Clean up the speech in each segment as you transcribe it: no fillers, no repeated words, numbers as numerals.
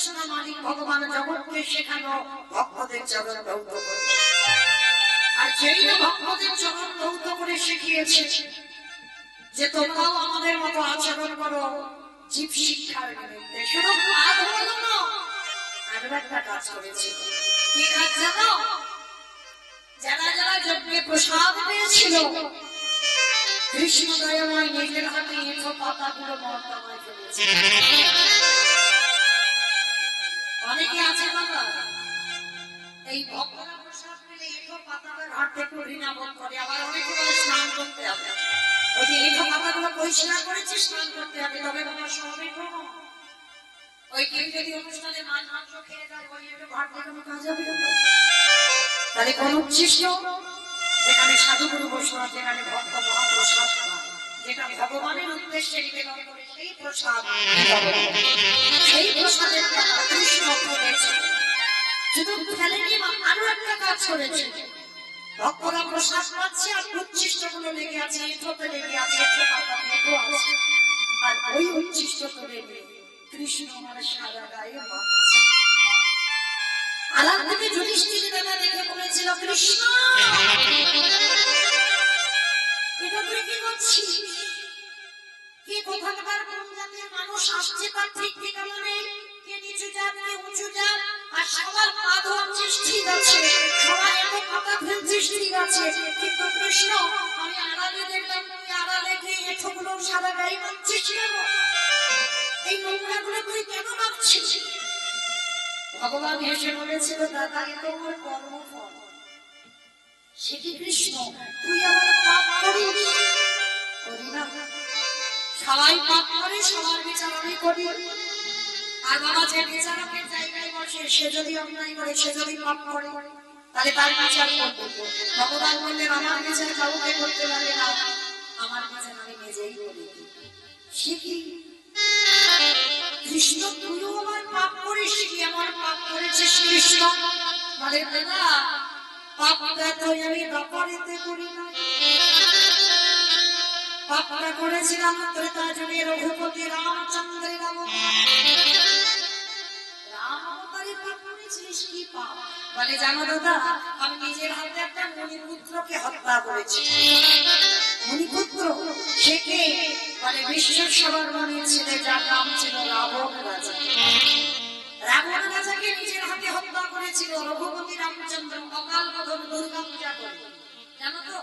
নির্দেশনা মালিক ভগবান জগৎকে শেখানো ভক্তদের চরণ ধৌত করে। আর যেই ভক্তদের চরণ ধৌত করে শিখিয়েছে যে তোমরাও আমাদের মতো আচরণ করো জীব শিক্ষার নিমিত্তে, শুধু আরো একটা কাজ করেছে। কি কাজ জানো? যারা যারা যজ্ঞে প্রসাদ পেয়েছিল কৃষ্ণ দয়াময় নিজের হাতে এঁঠো পাতাগুলো মর্যাদায় ফেলেছে। অনেকে আছে বাবা এই ভক্তরা প্রসাদ পেলে এঁঠো পাতাটার হাত থেকে ঘৃণাবোধ করে, আবার অনেকে স্নান করতে হবে, ওই যে এঁঠো পাতাগুলো পরিষ্কার করেছে স্নান করতে হবে, তবে বাবা সবই কোনো ওই কেউ যদি অনুষ্ঠানে মাছ মাংস খেয়ে যায় ওই এঁঠো ভাত দেখানো কাজ হবে। তাহলে কোন উচ্ছিষ্ট যেখানে সাধুগুরু বৈষ্ণব, যেখানে ভক্ত মহাপ্রসাদ, যেটা ভগবানের উদ্দেশ্যে নিবেদন করে সেই প্রসাদ, সেই প্রসাদের কৃষ্ণ করেছে। শুধু ফেলেনি, আরো একটা কাজ করেছে। ভক্তরা প্রসাদ পাচ্ছে আর উচ্ছিষ্ট গুলো লেগে আছে, এঁঠোতে লেগে আছে, আর ওই উচ্ছিষ্ট করে কৃষ্ণ আমার সারা গায়ে মাখছে। আলাদা থেকে যুধিষ্ঠির দাদা দেখে বলেছিল, কৃষ্ণ এটা তুই কি করছিস? কে কোথাকার কোন জাতের মানুষ আসছে তার ঠিক ঠিকানা নেই, কে নিচু জাত কে উঁচু জাত, আর সবার পা ধরছিস ঠিক আছে, সবার এত কথা ফেলছিস ঠিক আছে, কিন্তু কৃষ্ণ আমি আড়ালে দেখলাম তুই আড়ালে গিয়ে এঁঠোগুলো সারা গায়ে মাখছিস কেন? এই নোংরাগুলো তুই কেন মাখছিস? ভগবান এসে বলেছিল, দাদা এ তো আমার কর্মফল। সে কি কৃষ্ণ তুই আমার পাপ করিস? করি না, সবাই পাপ করে, সবার বিচার আমি করি। আর বাবা যে বিচারকের জায়গায় বসে সে যদি অন্যায় করে, সে যদি পাপ করে, তাহলে তার বিচার করবো। ভগবান বললেন আমার বিচার কাউকে করতে লাগে না, আমার বিচার আমি নিজেই করি। সে কি কৃষ্ণ তুইও আমার পাপ করিস? কি আমার পাপ করেছিস কৃষ্ণ? বলে দাদা পাপটা তো আমি ব্যাপারেতে করি না, পাপটা করেছিলাম ত্রেতা যুগে রঘুপতি রামচন্দ্রের রাম অবতারে পাপ করেছিলিস। কি পাপ? বলে জানো দাদা আমি নিজের হাতে একটা মণিপুত্রকে হত্যা করেছি। মণিপুত্র সে কে? বলে বিশ্বের সবার মনের ছেলে, যার নাম ছিল রাবণ রাজা। রাবণ রাজাকে নিজের হাতে হত্যা করেছিল রঘুপতি রামচন্দ্র অকাল বোধন দুর্গা পূজা করে। জানো তো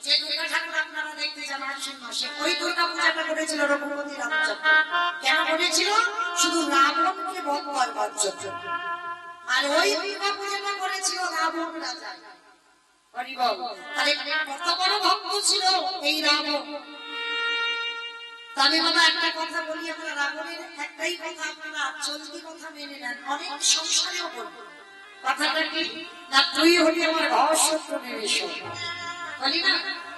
যে দুর্গা ঠাকুর আপনারা দেখতে যান আশ্বিন মাসে, ওই দুর্গা পূজাটা করেছিল রঘুপতি রামচন্দ্র। কেন করেছিল? শুধু রাবণকে বধ করবার জন্য। আর ওই দুর্গা পূজাটা করেছিল রাবণ রাজা। তাহলে কত বড় ভক্ত ছিল এই রাবণ। তবে বাবা একটা কথা বলি, আমরা রাবণের একটাই কথা আপনারা চলতি কথা মেনে নেন, অনেক সংসারেও বলবো। কথাটা কি না, তুই হলি আমার ঘর শত্রু নিবেশ, বলি না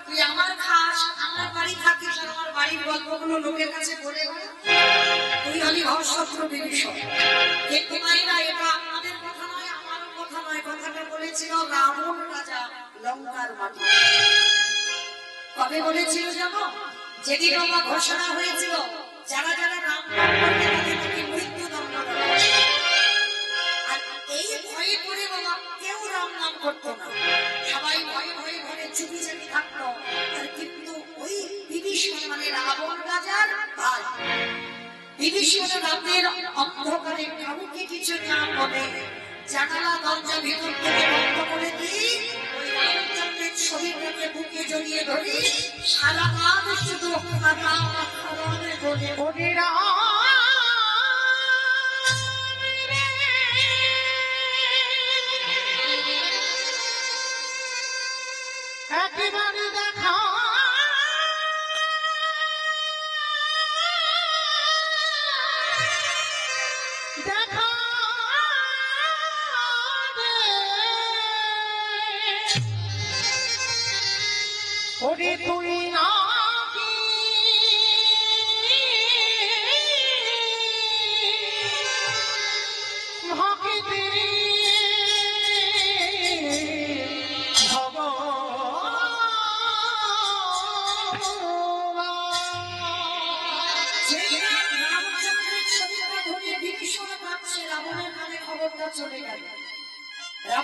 তুই আমার খাস, আমার বাড়ি থাকিস, আর আমার বাড়ির গল্পগুলো লোকের কাছে বলে তুই হলি ঘর শত্রু নিবেশ। কিন্তু মাইরা এটা আপনাদের কথা নয়, আমারও কথা নয়, কথাটা বলেছিল রাবণ রাজা লঙ্কার মাটি। কবে বলেছিল জানো? যেদিন বাবা ঘোষণা হয়েছিল যারা যারা নাম তাদেরকে মৃত্যুদণ্ড দেওয়া হবে। আর এই ভয়ে পড়ে বাবা কেউ রাম নাম করতো না, সবাই ভয়ে ভয়ে ঘরে চুপি চাপি থাকতো। কিন্তু ওই বিভীষণ মানে রাবণ রাজার ভাই বিভীষণ রাতের অন্ধকারে কাউকে কিছু না বলে জানালা দরজা ভিতর থেকে বন্ধ করে দিয়ে ওই রামচন্দ্রের শরীরটাকে বুকে জড়িয়ে ধরে সারা রাত শুধু বলে বলে একেবারে দেখা দেখা ওরে তুই না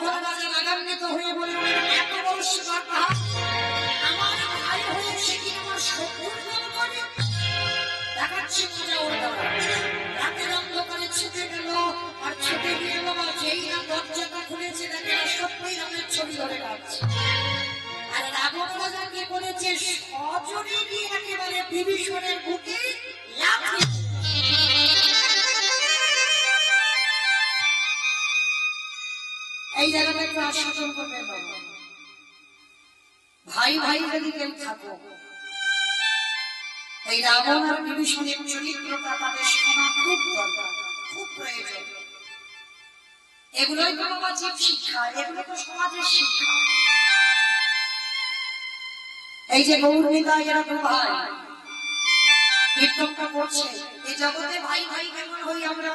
রাবণ রাজা রাগান্বিত হয়ে বললেন, এত বড় স্পর্ধা, আমার ভাই হয়ে সে কি আমার শত্রুর নাম করে? দেখাচ্ছে মজা ওর দ্বারা। রাতের অন্ধকারে ছুটে গেল, আর ছুটে গিয়ে বাবা যেই না দরজাটা খুলেছে দেখে সত্যিই রামের ছবি ধরে রাখছে। আর রাবণ রাজা কি করেছে, সজনে গিয়ে একেবারে বিভীষণের বুকে লাথি। এই জায়গাটা একটু আস্বাদন করবেন বাবা। ভাই ভাই যদি কেউ থাকো, এই রাবণ আর বিভীষণের চরিত্রটা তাদের শোনা খুব দরকার, খুব প্রয়োজন। এগুলোই তো বাবা জীব শিক্ষা, এগুলো তো সমাজের শিক্ষা। এই যে গৌরবিতা এরা তো ভাই কীর্তনটা করছে, এই জগতে ভাই ভাই কেমন হই আমরা?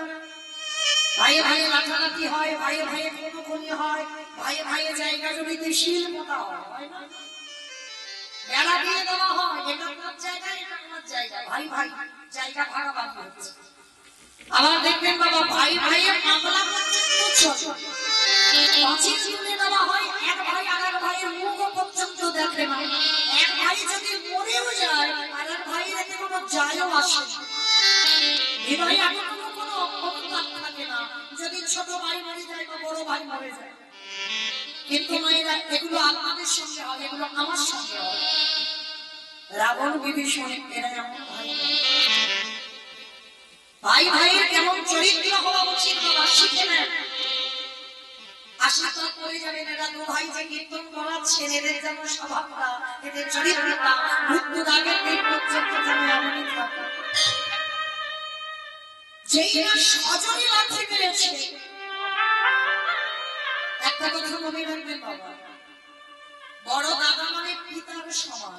ভাইয়ে ভাইয়ে লাঠালাঠি হয়, ভাইয়ে ভাইয়ে খুনোখুনি হয়, ভাইয়ে ভাইয়ে জায়গা জমিতে শিল মোটা হয় না? বেড়া দিয়ে দেওয়া হয়, এটা আমার জায়গা, এটা আমার জায়গা, ভাই ভাই জায়গা ভাগাভাগি হচ্ছে। আবার দেখবেন বাবা ভাই ভাইয়ে মামলা পর্যন্ত চলে, পাঁচিল তুলে দেওয়া হয়, এক ভাই আর এক ভাইয়ের মুখ পর্যন্ত দেখে না। এক ভাই যদি মরেও যায়, আর এক ভাইয়ের এতে কোনো যায়ও আসে না। হৃদয়ে এখনো কোনো অপরাধ থাকে না যদি ছোট ভাই মরে যায় বা বড় ভাই মরে যায়। কিন্তু মায়েরা এগুলো আপনাদের সঙ্গে হয়, এগুলো আমার সঙ্গে হয়। রাবণ বিভীষণ এরা এমন ভাই, ভাই ভাইয়ের কেমন চরিত্র হওয়া উচিত বাবা শিখে নেন। আশীর্বাদ করে যাবেন, এরা দু ভাই যে কীর্তন করাচ্ছেন, এদের যেন স্বভাবটা, এদের চরিত্রটা মৃত্যুর আগের দিন পর্যন্ত যেন এমনই থাকে। যেই না সজনে লাথি পেরেছে, একটা কথা মনে রাখবেন বাবা, বড় দাদা মানে পিতার সমান,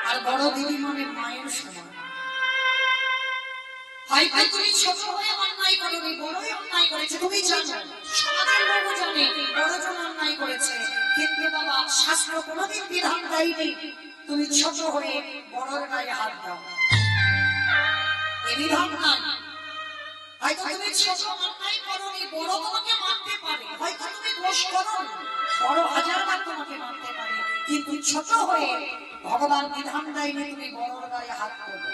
আর বড় দিদি মানে মায়ের সমান। হয়তো তুমি ছোট হয়ে অন্যায় করোনি, বড়ই অন্যায় করেছে, তুমি জানো, সমাজের লোক জানে বড়জন অন্যায় করেছে, কিন্তু বাবা শাস্ত্র কোনোদিন বিধান দেয়নি তুমি ছোট হয়ে বড়র গায়ে হাত দাও, এ বিধান নাই। হয়তো তুমি ছোট অন্যায় করোনি, বড় তোমাকে মারতে পারে, হয়তো তুমি দোষ করোনি, বড় হাজারবার তোমাকে মারতে পারে, কিন্তু ছোট হয়ে ভগবান বিধান দেয়নি তুমি বড়র গায়ে হাত করবে।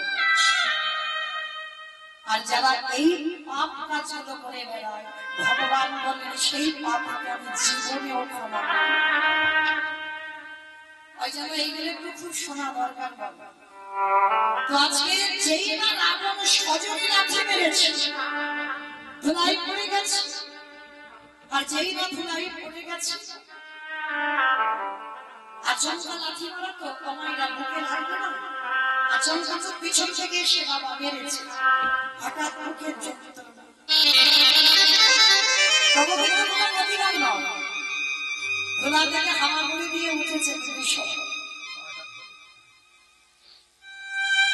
আর যারা এই পাপ কাজগুলো করে বেড়ায়, ভগবান বলেন সেই পাপকে আমি জীবনেও ক্ষমা করি। ওই জন্য এইগুলো একটু খুব শোনা দরকার বাবা। তো আজকে যেই না রাবণ সজনে লাথি মেরেছে, ধুলাই পড়ে গেছে, আর যেই না ধুলাই পড়ে গেছে, আচমকা লাথি মারা তো কমাইরা বুকে লাগবে না, আচমকা তো পিছন থেকে এসে বাবা মেরেছে, হঠাৎ মুখের যন্ত্রণা, তবে কিন্তু কোনো প্রতিবাদ নয়, ধুলা থেকে হামাগুড়ি দিয়ে উঠেছে বিভীষণ,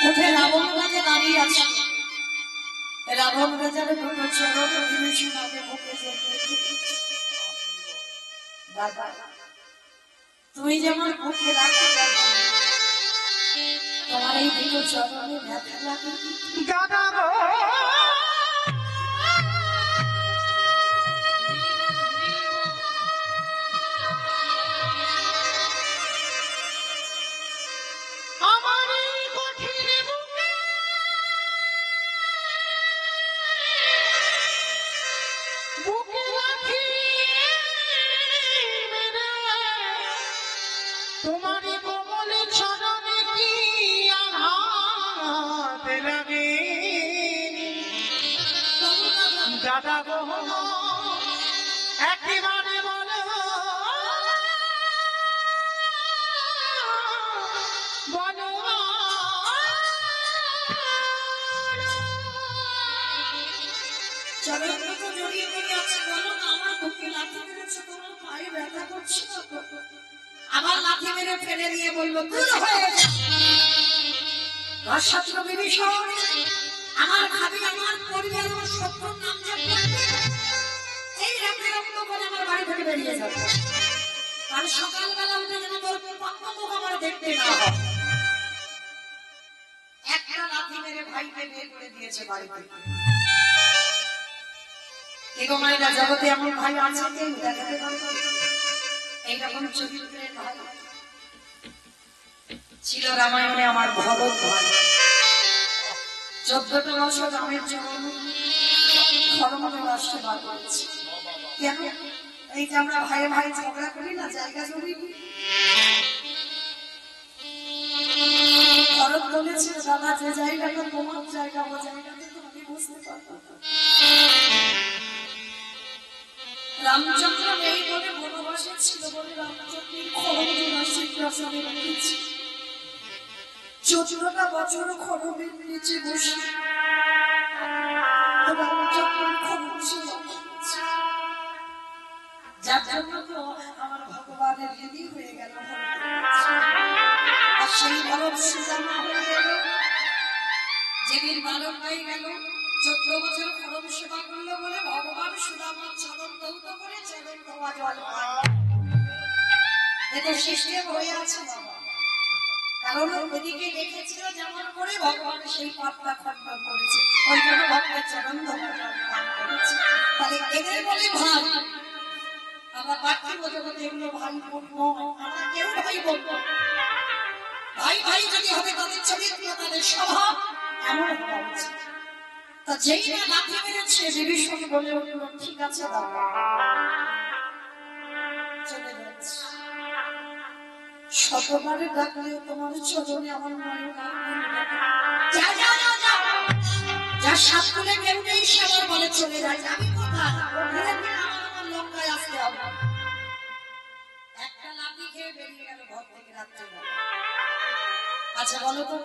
উঠে রাবণ রাজা দাঁড়িয়ে আছে। রাবণ রাজার দুটো চরণ বিভীষণ আগে বুকে জড়িয়ে ধরেছে। দাদা তুমি যেমন বুকে রাখতে পারো, তোমার এই দুটো চরণে ব্যথা লাগে দাদা গো। দাদা গো একেবারে বলো বলো চরণটা তো জড়িয়ে পড়ে আছে, বলো না আমার বুকে লাথি মেরেছে, তোমার পায়ে ব্যথা করছে না? আমার লাথি মেরে ফেলে দিয়ে বললো দূর হয়ে যা ধর্ষাত্র বিভীষণ, আমার ভাবি আমার পরিবার আমার শত্রুর নাম জপ করবে, এই রাতে রক্ত করে আমার বাড়ি থেকে বেরিয়ে যাবে, কারণ সকালবেলা উঠে যেন তোর পক্ষ আমার দেখতে না হয়। একটা লাথি মেরে ভাইকে বের করে দিয়েছে বাড়ি থেকে। এগো মায়েরা, জগতে এমন ভাই আছে কেউ দেখাতে পারবে? এইরকম চরিত্রের ভাই ছিল রামায়ণে আমার ভরত ভাই। 14টা বছর রামের জীবন ধর্মকে রাষ্ট্রে বার করেছে। কেন? এই যে আমরা ভাই ভাই ঝগড়া করি না, জায়গা জমি, ভরত বলেছে দাদা যে জায়গাটা তোমার জায়গা, ও জায়গাতে তুমি বুঝতে পারবো। রামচন্দ্র এই বলে বনবাসে ছিল বলে রামচন্দ্রের খড়গের আশীর্বাদে রেখেছে। 14টা বছর খড়গের নিচে বসে রামচন্দ্রের খড়গ ছিল। যার জন্য তো আমার ভগবানের হৃদি হয়ে গেল, আর সেই ভরত সুদামা হয়ে গেল, যেদিন বালক হয়ে গেল। 14 বছর খড়গ সেবা করলো বলে ভগবান সুদামার চরণ দৌত করে চরণ ধোয়া জল পান। এটা সিস্টেম হয়ে আছে বাবা, কারণ ওদিকে রেখেছিল যেমন করে ভগবান সেই পাপটা খণ্ডন করেছে, ওই জন্য ভক্তের চরণ ধোয়া জল পান করেছে। তাহলে এদের বলে ভাই, আমরা পার্থিব জগতে এগুলো ভাই বলবো, আমরা কেউ ভাই বলবো। ভাই ভাই যদি হবে তাদের চরিত্র, তাদের স্বভাব এমন হওয়া উচিত। তা যেই না লাঠি মেরেছে বিভীষণ বলে উঠল, ঠিক আছে বাবা, চলে যাচ্ছে। শতবারে ডাকলেও তোমার চরণে আমার নয়, যার সাত করে কেউ নেই সে আবার বলে চলে যায়। আমি কোথায় আমার লঙ্কায় আসতে হবে। একটা লাঠি খেয়ে বেরিয়ে গেল ঘর থেকে রাত্রে। আচ্ছা বলো তো,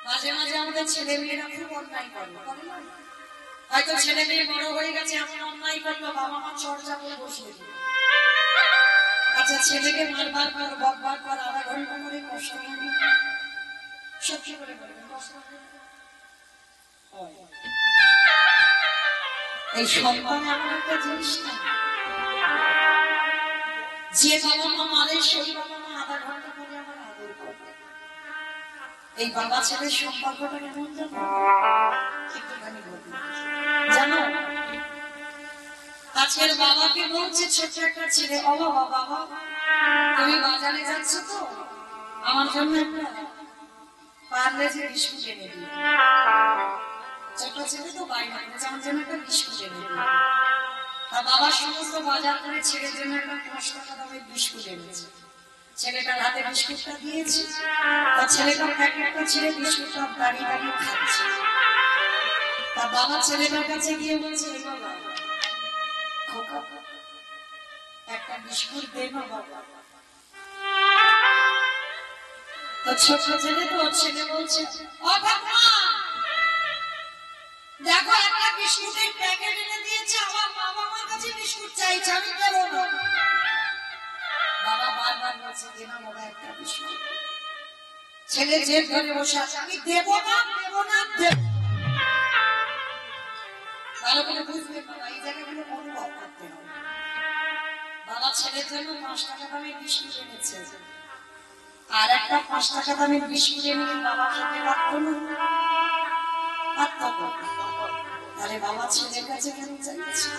মাঝে মাঝে আমাদের ছেলে মেয়েরা খুব অন্যায় করে, হয়তো ছেলে মেয়ে বড় হয়ে গেছে, এমন অন্যায় করলো বাবা মা চর্চা করে বসিয়ে দিল। আচ্ছা ছেলেকে মারবার পর বকবার পর আধা ঘন্টা করে কষ্ট হবে, সত্যি করে বলবেন কষ্ট হবে? এই সন্তান এমন একটা জিনিস না, যে বাবা মা মারে সেই বাবা মা আধা ঘন্টা করে আমার আদর করবে। এই বাবা ছেলের সম্পর্কটা কেমন জানো? একটুখানি বলবো, জানো আজকের বাবাকে বলছে ছোট্ট একটা ছেলে, ও বাবা বাবা তুমি বাজারে যাচ্ছ তো, আমার জন্য একটা পার্লেজি বিস্কুট এনে দিও। ছোট ছেলে তো বাইরে করেছে, আমার জন্য একটা বিস্কুট এনে দিও। আর বাবা সমস্ত বাজার করে ছেলের জন্য একটা 5 টাকা দামের বিস্কুট এনেছে। ছেলেটার হাতে বিস্কুটটা দিয়েছে, আর ছেলেটার প্যাকেটটা ছেড়ে বিস্কুটটা দাঁড়িয়ে দাঁড়িয়ে খাচ্ছে। তা বাবা ছেলেটার কাছে গিয়ে বলছে, বাবা খোকা একটা বিস্কুট দে না বাবা। তো ছোট ছেলে তো ছেলে বলছে, ও ঠাকুমা দেখো একটা বিস্কুটের প্যাকেট এনে দিয়েছে, আমার বাবা আমার কাছে বিস্কুট চাইছে, আমি দেবো না। বাবা বারবার বলছে দে না বাবা একটা বিস্কুট। ছেলে জেদ ধরে বসে আছে, আমি দেবো না দেবো না দেবো। ভালো করে বুঝবে বাবা, এই জায়গাগুলো অনুভব করতে হবে। বাবা ছেলের জন্য 5 টাকা দামের বিস্কুট এনেছে, আর একটা 5 টাকা দামের বিস্কুট এনে বাবা খেতে পারতো না, পারতো। তাহলে বাবা ছেলের কাছে কেন চাইছে?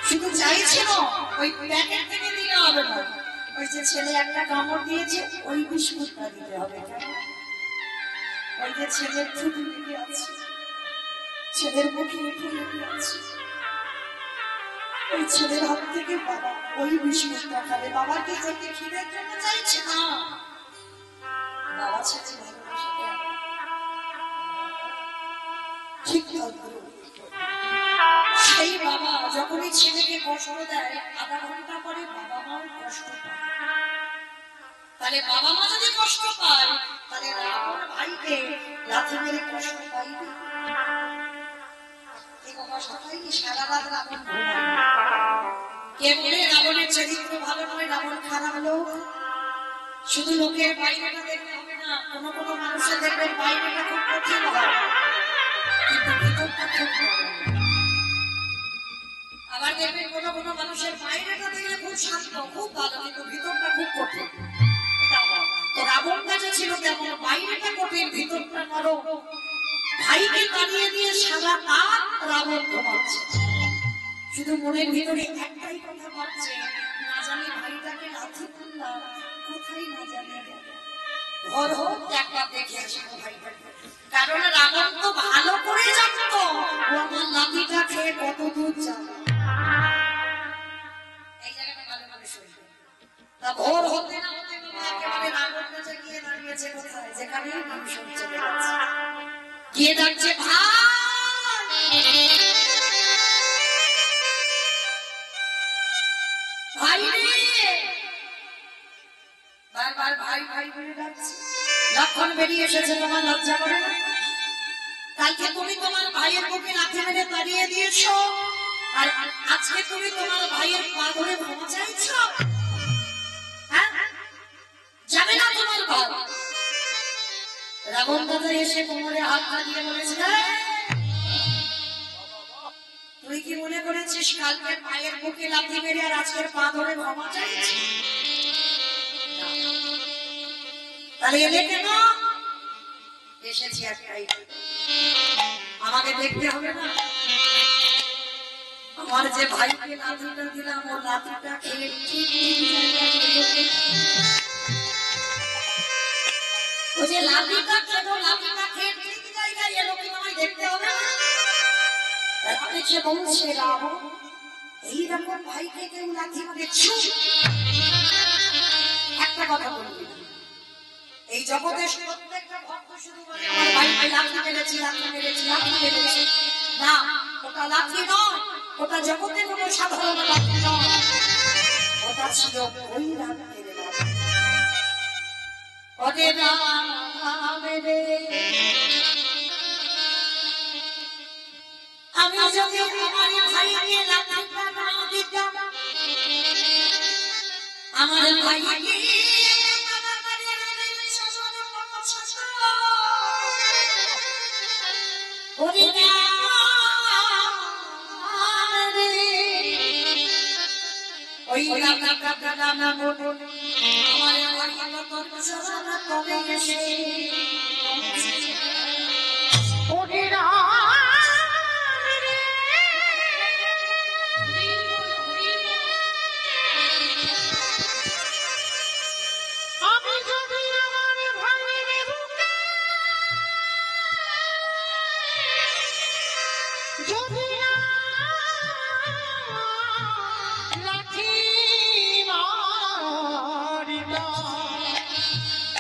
শুধু চাইছে না, ওই প্যাকেট থেকে দিলে হবে না, ওই যে ছেলে একটা কামড় দিয়েছে ওই বিস্কুটটা দিতে হবে। কেন? ওই যে ছেলের ঠুটি লেগে আছে, ছেলের মুখে ঠুটি লেগে আছে, ওই ছেলের হাত থেকে বাবা ওই বিস্কুটটা খাবে। বাবাকে যেতে খিদের জন্য চাইছে না, বাবা ছেলে ভালোবাসা ঠিক সেই বাবা যখনই ছেলেকে কষ্ট দেয়, আধা ঘন্টা পরে বাবা মাও কষ্ট পায়। তাহলে বাবা মা যদি কষ্ট পায়, তাহলে রাবণ ভাইকে লাথি মেরে কষ্ট পাইবে। কষ্ট পাইনি, সারা রাত রাবণ ঘুমায়। কে বলে রাবণের চরিত্র ভালো নয়, রাবণ খারাপ লোক? শুধু লোকের বাইরেটা দেখতে হবে না, কোনো কোনো মানুষের দেখবেন বাইরেটা খুব কঠিন হয়, কিন্তু ভিতরটা খুব ভালো। আবার দেখবেন কোনো কোনো মানুষের বাইরেটা দেখলে খুব শান্ত খুব ভালো, কিন্তু ভিতরটা খুব কঠিন। এটা হয়। তো রাবণ কাছে ছিল তেমন, বাইরেটা কঠিন ভিতরটা নরম। ভাইকে তাড়িয়ে দিয়ে সারা রাত রাবণ ঘুমাচ্ছে, শুধু মনের ভিতরে একটাই কথা ভাবছে, না জানি ভাইটাকে লাথি তুললাম কোথায় না জানি ঘর হোক একবার দেখে আসবো ভাইটাকে। কারণ রাবণ তো ভালো করে জানতো ও আমার লাঠিটা খেয়ে কত দূর যাবে। এই জায়গাটা ভালো ভাবে শুনবে। তা ভোর হতে না হতে একেবারে রাবণ কাছে গিয়ে দাঁড়িয়েছে কোথায়, যেখানে মানুষ চলে যাচ্ছে, গিয়ে ডাকছে ভাই ভাই রে, বারবার ভাই ভাই বলে ডাকছে। লক্ষণ বেরিয়ে এসেছে, তোমার লজ্জা করে না? কালকে তুমি তোমার ভাইয়ের বুকে লাথি মেরে তাড়িয়ে দিয়েছো, আর আজকে তুমি তোমার ভাইয়ের পা ধরে ক্ষমা চাইছো? হ্যাঁ, যাবে না তোমার ভাই? রাবণ দাদা এসে কোমরে হাত লাগিয়ে বলেছিল, তুই কি মনে করেছিস কালকে ভাইয়ের বুকে লাথি মেরে আর আজকের পা ধরে ক্ষমা চাইছিস? তাহলে এলে কেন? এসেছি একটাই, আমাকে দেখতে হবে না আমার যে ভাইকে লাঠিটা দিলাম ও লাঠিটা খেয়ে ও যে লাঠিটা খেলো, লাঠিটা খেয়ে ঠিক জায়গায় এলো কি আমায় দেখতে হবে না? তারপরে সে বলছে রাবণ এইরকম ভাইকে কেউ লাঠি মারছে? একটা কথা বলবি, এই জগতের প্রত্যেকটা ভক্ত শুধু বলে আমার ভাই ভাই লাঠি মেরেছি, লাঠি মেরেছি, লাঠি মেরেছি। না, ওটা লাঠি নয়, ওটা জগতে কোনো সাধারণ লাঠি নয়, ওটা ছিল ওই রাতের লাঠি। ওরে রাম রে, আমি যদি আমার ভাইকে লাঠিটা না দিতাম, আমার ভাইকে ওই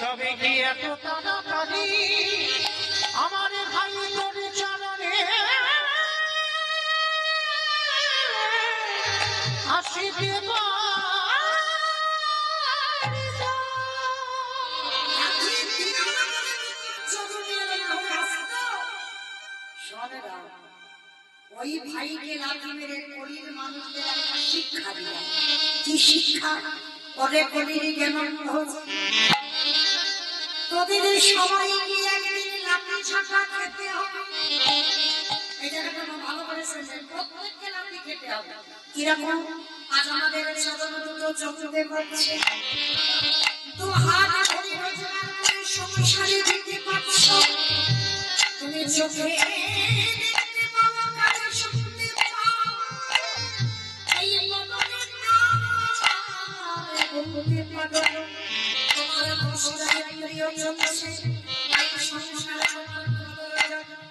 তবে কি এত তাড়াতাড়ি আমার ভাই তোর চরণে আসিতে ওই ভাইকে লাঠি মেরে কলির মানুষদের একটা শিক্ষা দিলাম। কি শিক্ষা? পরে কলির জ্ঞান হচ্ছে তোদের সবাই গিয়ে একদিন লাঠি ছাটা খেতে হবে। এই জায়গাটা ভালো করে শুনছেন, প্রত্যেককে লাঠি খেতে হবে। কিরকম? আজ আমাদের সাধারণ দুটো চোখে পড়ছে, তো হাত ধরে রোজগার করে সংসারে দিতে পারছ, তুমি চোখে দেখতে পাবো কাজে শুনতে পাও, এই মনের নাম বলতে পারো তোমার সংসারে প্রিয় চলছে, এই সংসারে তোমার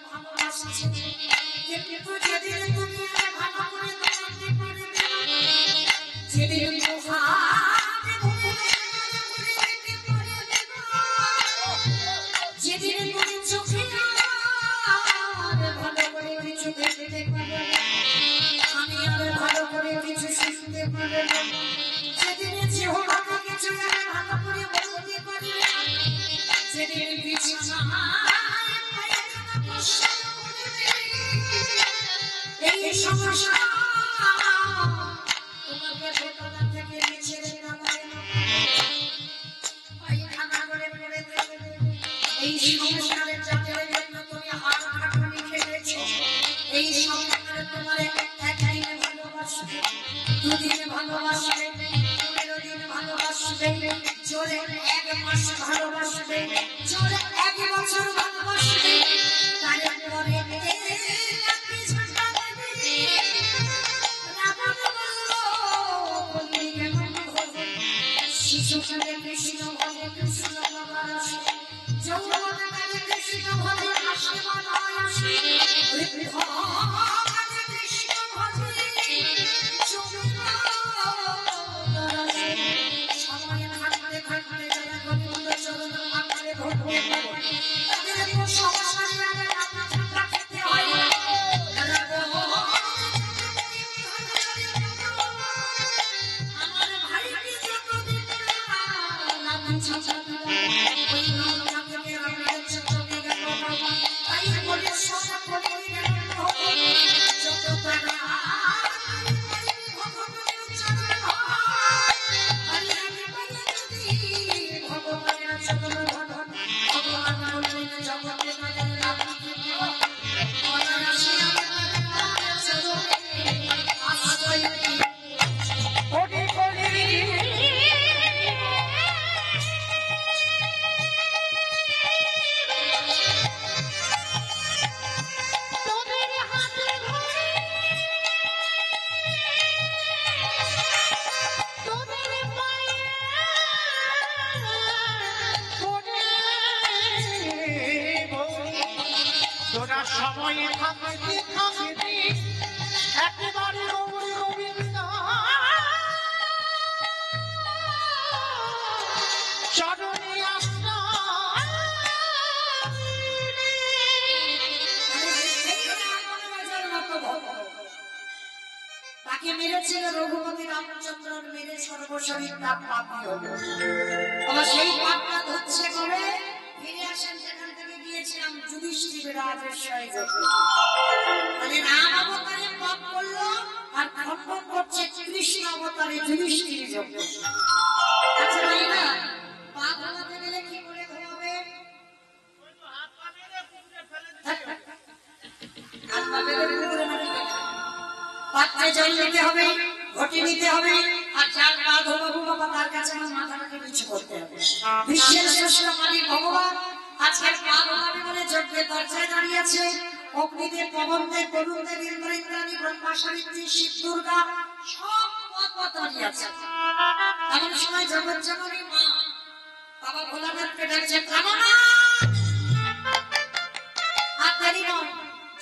ভালোবাসছে, কিন্তু যেদিন তুমি ভালো করে তোমাকে পারবে না, যেদিন হাতে ধরে দিতে পারবে না, যেদিন তুমি চোখে ভালো করে কিছু দেখতে পারবে না, আমি আর ভালো করে কিছু শুনতে পারবে না, যেদিন জিহ্বাকে কিছু ভালো করে বলতে পারবে না, যেদিন বিছানায় পায়খানা প্রস্রাব করবে, এই সমস্যা তোমাকে ভেতর থেকে নিচে নামায় পায়খানা করে পড়ে থাকবে। এই সংসারের জাতের জন্য তুমি হাত খাটুনি খেলেছো, এই সংসারে তোমার একদিন ভালোবাসবে, দুদিন ভালোবাসবে, 15 দিন ভালোবাসবে, জোরে 1 মাস ভালোবাসবে, জোরে 1 বছর ভালোবাসবে, তারপরে শিশুকালে কৃষ্ণ ভজে কৃষ্ণ প্রকাশে যৌবনে কালে কৃষ্ণ ভজে আসে বনবাসে বৃদ্ধকালে কৃষ্ণ ভজে যৌবনারসে সময়ে থাকতে থাকতে যারা গোবিন্দ চরণ আঁকড়ে ধরতে পারে তাদের তো সংসারে আর খেতে হয় সময়ে থাকতে থাকতে একেবারে গোবিন্দ চরণে আসনা তাকে মেরেছিল রঘুপতি রামচন্দ্র মেরে সর্বশরীর তার পাপি হলো সেই পাপটা ধরছে করে ফিরে আসেন সেখান থেকে গিয়েছিলাম যুধিষ্ঠির রাজেশ্বরী যজ্ঞ মানে রাম অবতারে পাপ করলো আর খণ্ডন করছে কৃষ্ণ অবতারে যুধিষ্ঠির যজ্ঞ আচ্ছা তাই না পা ধোয়াতে গেলে কি করে ধোয়াবে পাত্রে জল নিতে হবে ঘটি নিতে হবে আর যার পা ধোবো বাবা তার কাছে আমার মাথাটাকে নিচু করতে হবে বিশ্বের শ্রেষ্ঠ মালিক ভগবান আজকের পা ধোয়াবে বলে যজ্ঞের দরজায় দাঁড়িয়ে আছে অগ্নিদেব পবনদেব বরুণদেব ইন্দ্রাণী ব্রহ্মা সাবিত্রী শিব দুর্গা সব পদ দাঁড়িয়ে আছে এমন সময় জগৎ জননী মা বাবা ভোলানাথকে ডাকছে কামনা আর দেরি নয়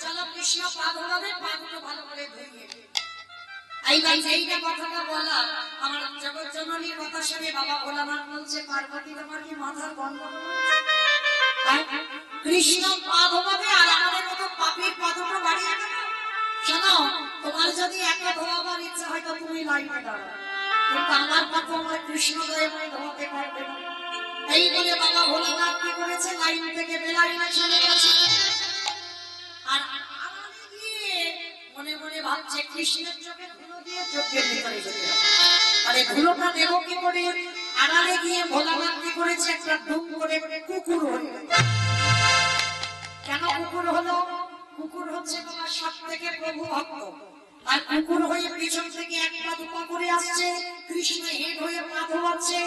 চলো কৃষ্ণ পা ধোয়াবে পা দুটো ভালো করে ধুইয়ে এইটা কথাটা বলা আমার জগৎ জননীর কথা শুনে বাবা ভোলানাথ বলছে পার্বতী তোমার কি মাথার গন্ধ কৃষ্ণ পা ধোয়াবে আর আমাদের মতো পাপীর পা দুটো বাড়িয়ে দেবে শোনো তোমার যদি একা ধোয়াবার ইচ্ছা হয় তো তুমি লাইনে দাঁড়াও কিন্তু আমার পা আমার কৃষ্ণ দয়াময় ধোয়াতে পারবে না এই বলে বাবা ভোলানাথ কি করেছে লাইন থেকে বেলাইনে চলে গেছে আর মনে মনে ভাবছে কৃষ্ণের চোখে ধুলো দিয়ে চোখের ভিতরে যেতে আরে ধুলোটা দেব কি করে আড়ালে গিয়ে ভোলানাথ কি করেছে একটা ধুম করে কুকুর হলো কেন কুকুর হলো কুকুর হচ্ছে তোমার সব থেকে প্রভু ভক্ত আর কুকুর হয়ে পিছন থেকে একটা দুপা করে আসছে কৃষ্ণ হেড হয়ে পা ধোয়াচ্ছে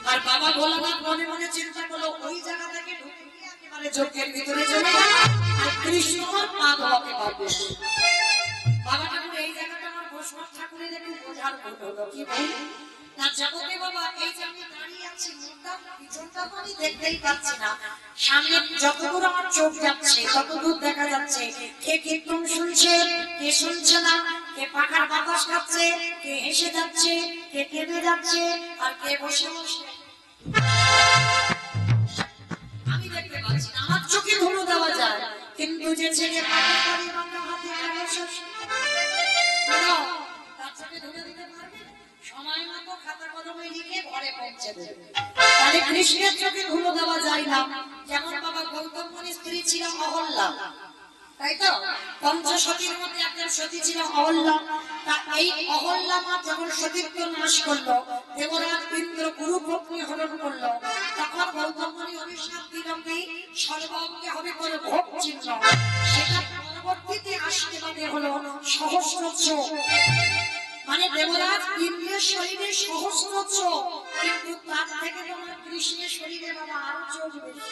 আর বাবা ভোলানাথ মনে মনে চিন্তা করলো ওই জায়গা থেকে ঢুকে চোখের ভিতরে চলে আর কৃষ্ণ পা ধোয়াতে পারবে বাবা ঠাকুর এই জায়গাটা আমার বৈষ্ণব ঠাকুরের একটু বোঝার হলো কি ভাই না জগতে বাবা এই যে আমি দাঁড়িয়ে আছি মুখটা পিছনটা তো আমি দেখতেই পাচ্ছি না সামনে যতদূর আমার চোখ যাচ্ছে ততদূর দেখা যাচ্ছে কে কীর্তন শুনছে কে শুনছে না কে পাখার বাতাস খাচ্ছে কে হেসে যাচ্ছে কে কেঁদে যাচ্ছে আর কে বসে বসে আমি দেখতে পাচ্ছি না আমার চোখে ধুলো দেওয়া যায় কিন্তু যে ছেলে পাখি করি বাংলা হাতে আগে তার চোখে ধুলো দিতে পারবে সময় মতো খাতা কলমে লিখে ঘরে পৌঁছে দেবে তাহলে কৃষ্ণের চোখে ধুলো দেওয়া যায় না যেমন বাবা গৌতম মুনির স্ত্রী ছিল অহল্যা তাই তো পঞ্চসতীর মধ্যে একজন সতী ছিল অহল্যা তা এই অহল্যা মা যখন সতীত্ব নাশ করলো দেবরাজ ইন্দ্র গুরু পত্নী হরণ করলো তখন গৌতম মুনি অভিশাপ দিল কি সর্বাঙ্গে হবে করে ভোগ চিহ্ন সেটা পরবর্তীতে আসতে বাদে হলো সহস্র চোখ মানে দেবরাজ ইন্দ্রের শরীরে সহস্র চোখ কিন্তু তার থেকে তোমার কৃষ্ণের শরীরে বাবা আরো চোখ বেশি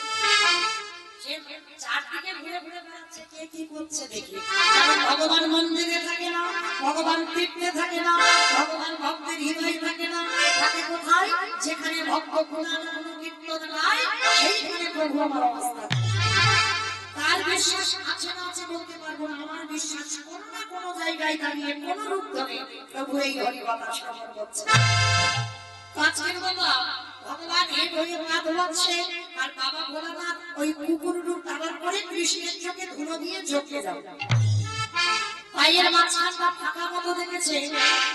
চারদিকে ঘুরে ঘুরে বেড়াচ্ছে কে কি করছে দেখি কারণ ভগবান মন্দিরে থাকে না ভগবান তীর্থে থাকে না ভগবান মানুষের হৃদয় থাকে না, থাকে কোথায়? যেখানে ভক্ত গুণান কীর্তন নাই, সেইখানে প্রভু আমার অবস্থান। তার বিশ্বাস আছে না আছে বলতে পারবো না, আমার বিশ্বাস কোন না কোন জায়গায় দাঁড়িয়ে কোন রূপ ধরে প্রভু এই হরি কথা শ্রবণ করছে। আজকের বাবা ভগবান এই হয়ে পা ধোয়াচ্ছে, আর বাবা ভোলানাথ ওই কুকুর রূপ ধারণ করে কৃষ্ণের চোখে ধুলো দিয়ে ঝোঁকে যাও। পায়ের মাঝখানটা ফাঁকা মতো দেখেছে,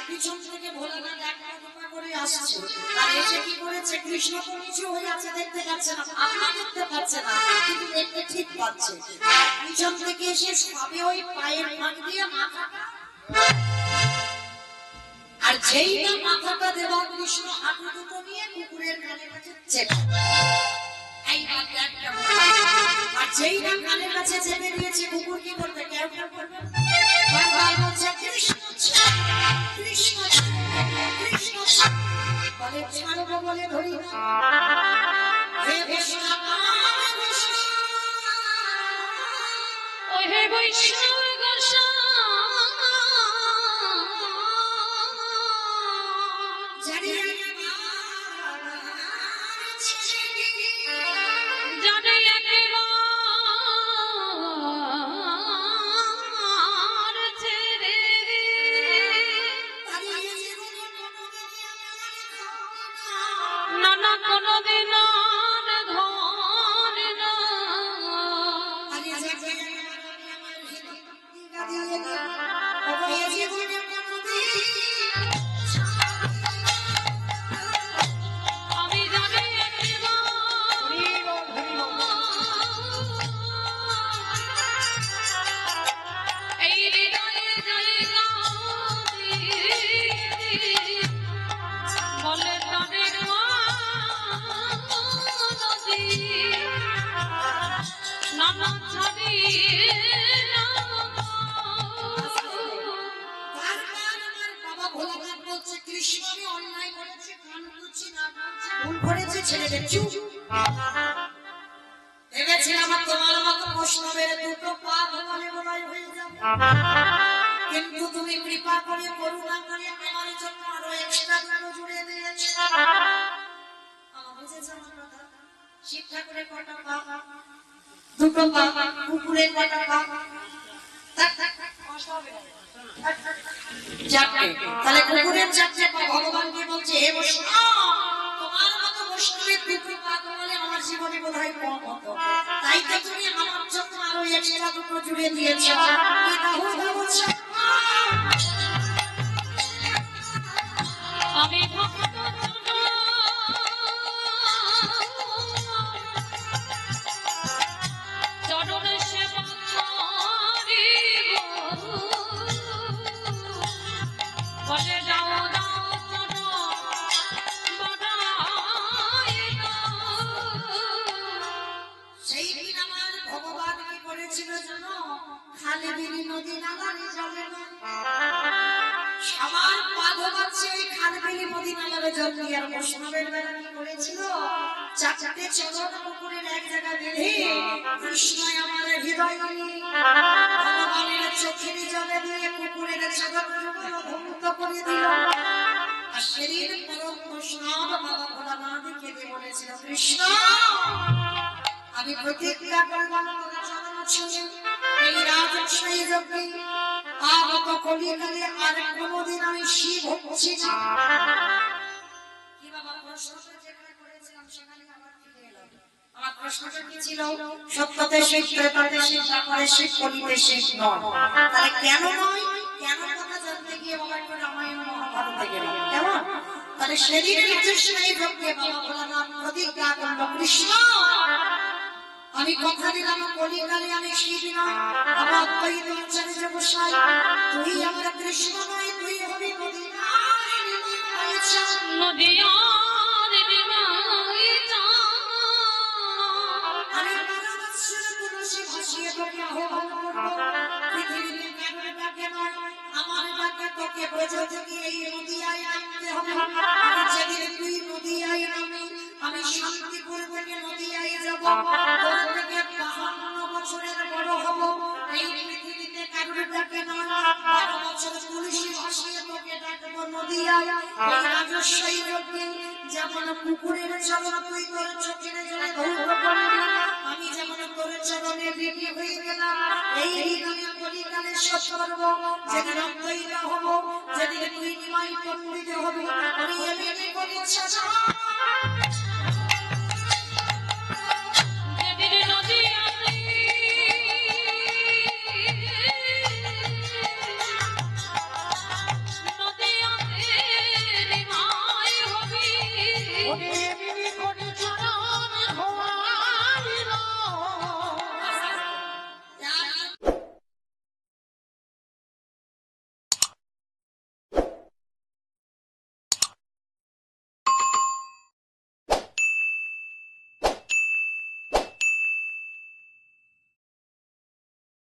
পিছন থেকে ভোলানাথ একটা টোকা করে আসছে, আর এসে কি করেছে? কৃষ্ণ তো নিচু হয়ে আছে, দেখতে পাচ্ছে না, আমরা দেখতে পাচ্ছে না, কিন্তু দেখতে ঠিক পাচ্ছে। পিছন থেকে এসে সবে ওই পায়ের ফাঁক দিয়ে মাথাটা, আর যেই না মাথাটা দেওয়া, কৃষ্ণ হাঁটু দুটো নিয়ে কুকুরের কানের কাছে চেপে, আর যেই না কানের কাছে চেপে দিয়েছে, কুকুর কি করবে? কেউ কেউ করবে, বারবার বলছে কৃষ্ণ কৃষ্ণ কৃষ্ণ, বলে ছাড়বো বলে ধরি না, হে বৈষ্ণব হে বৈষ্ণব ছেলেদের চুপ। ভেবেছিলাম তোমার মতো বৈষ্ণবের দুটো পা ভগবানে বোধহয় হয়ে যাবে, কিন্তু তুমি কৃপা করে করুণা করে আমার জন্য আরো এক্সট্রা দুটো জুড়ে দিয়েছ। শিব ঠাকুরের কটা পা? দুটো পা। কুকুরের কটা পা? চারটে। তাহলে কুকুরের চারটে পা। ভগবানকে বলছে হে বৈষ্ণব, তোমার মতো বৈষ্ণবের দুটো পা বলে আমার জীবনে বোধহয় কম হতো, তাই তো তুমি আমার জন্য আরো এক্সট্রা দুটো জুড়ে দিয়েছ। আমি সবার পা ধোয়াচ্ছে ওই খালবিলি নদী নালার জল দিয়ে। আর বৈষ্ণবের বেলা কি করেছিল? চারটে চরণ কুকুরের এক জায়গায় বেঁধে কৃষ্ণ আমার হৃদয় ভগবানের চোখের জলে দিয়ে কুকুরের চরণ ভুক্ত করে দিল। আর সেদিন পরম বৈষ্ণব বাবা ভোলানাথ কেঁদে বলেছিল, কৃষ্ণ আমি প্রতিজ্ঞা করলাম এই রাজশাহী যজ্ঞে আগত কলিকালে আর কোনদিন আমি শিব হচ্ছি না। কি বাবা প্রশ্নটা যেখানে করেছিলাম সেখানে আবার ফিরে এলাম। আমার প্রশ্নটা কি ছিল? সত্যতে শিব, ত্রেতাতে শিব, দ্বাপরে শিব, কলিতে শিব নয়। তাহলে কেন নয়? কেন কথা জানতে গিয়ে বাবা একটু রামায়ণ মহাভারতে গেলাম। কেমন? তাহলে সেদিন রাজশাহী যজ্ঞে বাবা ভোলানাথ প্রতিজ্ঞা করল, কৃষ্ণ আমি কথা দিলাম কলিকালে আমি শিব নয়, আমার দ্বৈত আচার্য গোসাই তুই আমার কৃষ্ণ নয়, তুই হবি আমি বারাণসীর তুলসী ভাসিয়ে তোকে আহ্বান করব। পৃথিবীতে কেন ডাকে নয়, আমার ডাকে তোকে বোঝো থেকে এই নদিয়ায় নামতে হবে। আমি যেদিন তুই নদিয়ায় নামি আমি শান্তিপুর থেকে নদিয়ায় যাব, তোর থেকে 52 বছরের বড় হব। এই পৃথিবীতে কারোর ডাকে নয়, 12 বছর তুলসী ভাসিয়ে তোকে ডাকে দেখবো নদিয়ায় ওই রাজস্বই যজ্ঞে যেমন পুকুরের জল তুই তোর চোখের জলে ধৌত করবি, আমি যেমন তোর চরণে রেডি হয়ে গেলাম। এই দিনে কলিকালে সব করবো, যেদিন অদ্বৈত হব, যেদিন তুই নিমাই পণ্ডিত হবি, আমি এমনি করি যেদিন নদী